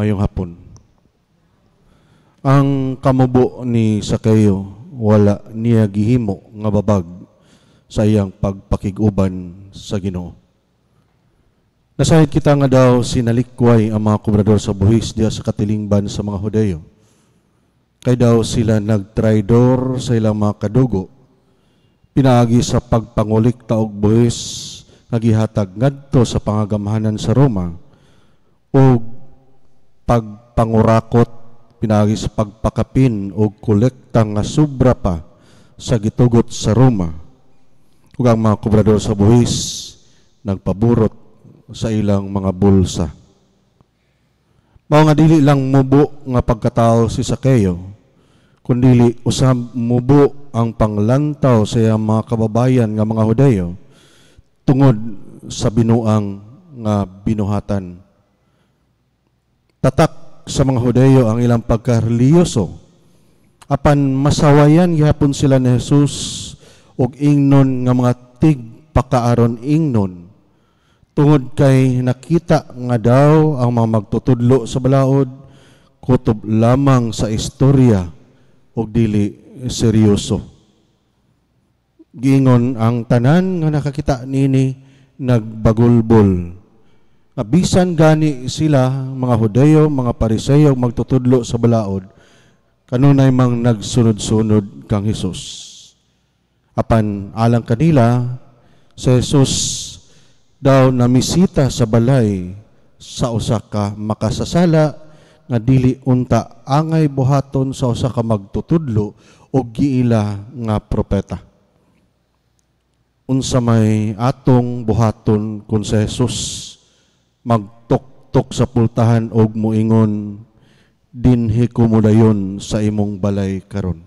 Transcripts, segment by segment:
Mayong hapon. Ang kamubo ni Sakeo wala niya gihimo nga babag sa iyang pagpakiguban sa Ginoo. Nasahid kita nga daw sinalikway ang mga kubrador sa buhis diya sa katilingban sa mga Hudeyo. Kay daw sila nagtraidor sa ilang mga kadugo, pinaagi sa pagpangulik taog buhis nga gihatag ngadto sa pangagamhanan sa Roma o pagpangurakot pinaagi sa pagpakapin o kolekta nga sobra pa sa gitugot sa Roma. Ug ang mga kubrador sa buhis nagpaburot sa ilang mga bulsa. Mao nga dili lang mubo nga pagkatao si Sakeo, kundili usab mubo ang panglantaw sa iyang mga kababayan nga mga Hudeyo tungod sa binuang nga binuhatan. Tatak sa mga Hudeyo ang ilang pagkareliyoso, apan masawayan gihapon sila ni Jesus og ingnon nga mga tigpakaaron ingnon, tungod kay nakita nga daw ang mga magtutudlo sa balaod kutob lamang sa istorya o dili seryoso. Giingon ang tanan nga nakakita nini nagbagulbol. Bisan gani sila mga Hudeyo, mga Pariseo magtutudlo sa balaod, kanunay mang nagsunod-sunod kang Hesus. Apan alang kanila sa Jesus daw namisita sa balay sa usa ka makasasala nga dili unta angay buhaton sa usa ka magtutudlo o giila nga propeta. Unsa may atong buhaton kung sa Jesus magtuktok sa pultahan og muingon dinhi kumudayon sa imong balay karon.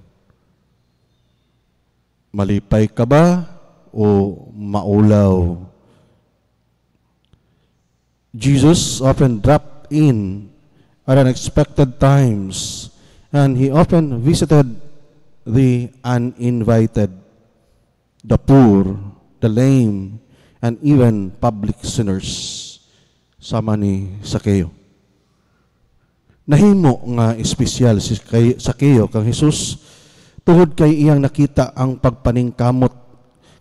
Malipay ka ba o maulaw? Jesus often dropped in at unexpected times, and he often visited the uninvited, the poor, the lame, and even public sinners. Sama ni Sakeo. Nahimo nga espesyal si Sakeo kang Jesus tungod kay iyang nakita ang pagpaningkamot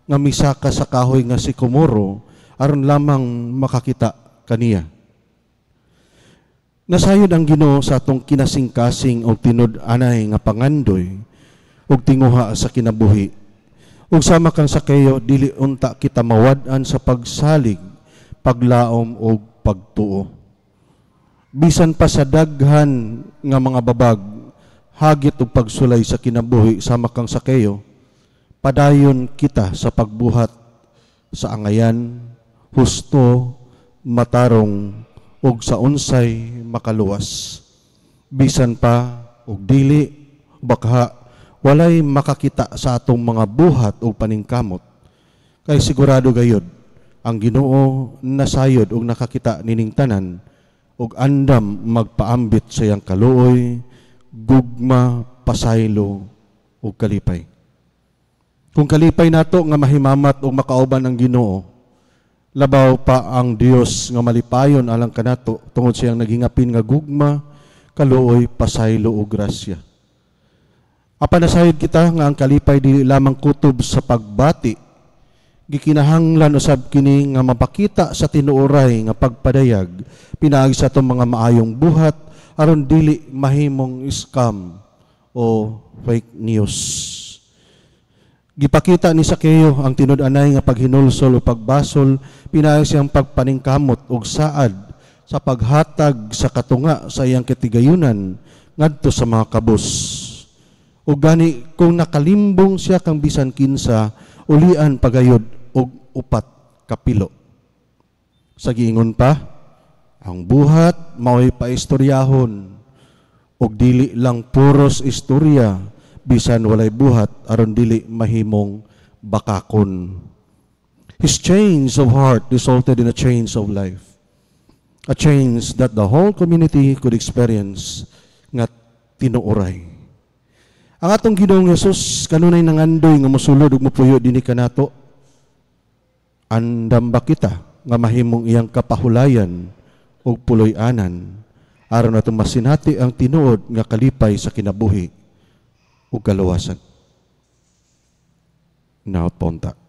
nga misaka sa kahoy nga sikomoro aron lamang makakita kaniya. Nasayod ang Ginoo sa atong kinasing-kasing og tinud-anay nga pangandoy og tinguha sa kinabuhi. Ug sama kang Sakeo dili unta kita mawad-an sa pagsalig, paglaom og pagtuo. Bisan pa sa daghan nga mga babag, hagit og pagsulay sa kinabuhi sama kang Sakeo, padayon kita sa pagbuhat sa angayan, husto, matarong ug sa unsay makaluwas. Bisan pa og dili bakha walay makakita sa atong mga buhat ug paningkamot, kay sigurado gayud ang Ginoo nasayod ug nakakita nining tanan ug andam magpaambit sa iyang kaluoy, gugma, pasaylo ug kalipay. Kung kalipay nato nga mahimamat ug makauban ang Ginoo, labaw pa ang Dios nga malipayon alang kanato tungod sa iyang naghingapin nga gugma, kaluoy, pasaylo ug grasya. Apan nasayod kita nga ang kalipay dili lamang kutob sa pagbati, gikinahanglan usab kini nga mapakita sa tinuoray nga pagpadayag pinaagi sa atong mga maayong buhat aron dili mahimong scam o fake news. Gipakita ni Sakeo ang tinud-anay nga paghinulsol o pagbasol pinaagi siyang pagpaningkamot og saad sa paghatag sa katunga sa iyang katigayunan ngadto sa mga kabus. Ug gani kung nakalimbong siya kang bisan kinsa, ulian pagayod og upat kapilo. Sa giingon pa, ang buhat mao'y paistoryahon og dili lang puros istorya bisan walay buhat aron dili mahimong bakakon. His change of heart resulted in a change of life, a change that the whole community could experience nga tinuoray. Ang atong Ginoong Hesus kanunay nangandoy nga mosulod ug mopuyo dinhi kanato. Andam ba kita nga mahimong iyang kapahulayan ug puloy-anan aron natong masinati ang tinuod nga kalipay sa kinabuhi ug kaluwasan. Naot ponta.